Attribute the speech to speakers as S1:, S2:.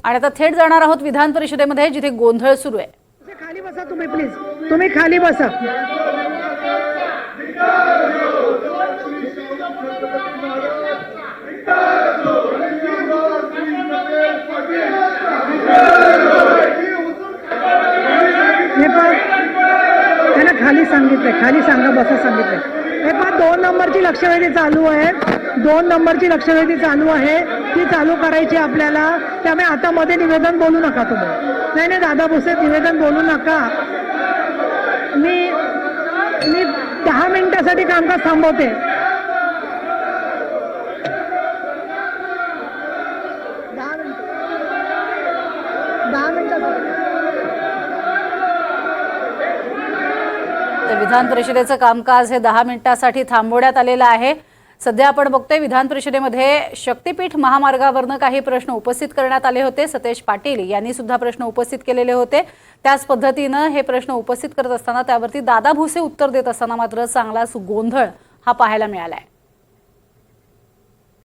S1: आणि आता थेट जाणार आहोत विधान परिषदेमध्ये, जिथे गोंधळ सुरू आहे।
S2: खाली बसा तुम्ही, प्लीज तुम्ही खाली बसा। त्यांना खाली सांगितलंय, खाली सांगा बसा सांगितलंय। हे पहा 2 नंबरची लक्षवेधी चालू आहे, 2 नंबरची लक्षवेधी चालू आहे, ती चालू करायची आपल्याला। त्यामुळे आता मध्ये निवेदन बोलू नका तुम्ही। नाही दादा भुसे, निवेदन बोलू नका। मी 10 मिनिटासाठी कामकाज थांबवते। 10 मिनिटासाठी
S1: तर विधान परिषदेचं कामकाज हे 10 मिनिटांसाठी थांबवण्यात आलेलं आहे। सध्या आपण बघतोय विधान परिषदेमध्ये शक्तीपीठ महामार्गावरनं काही प्रश्न उपस्थित करण्यात आले होते। सतेज पाटील यांनी सुद्धा प्रश्न उपस्थित केलेले होते। त्याच पद्धतीनं हे प्रश्न उपस्थित करत असताना त्यावरती दादा भुसे उत्तर देत असताना मात्र चांगलाच गोंधळ हा पाहायला मिळाला आहे।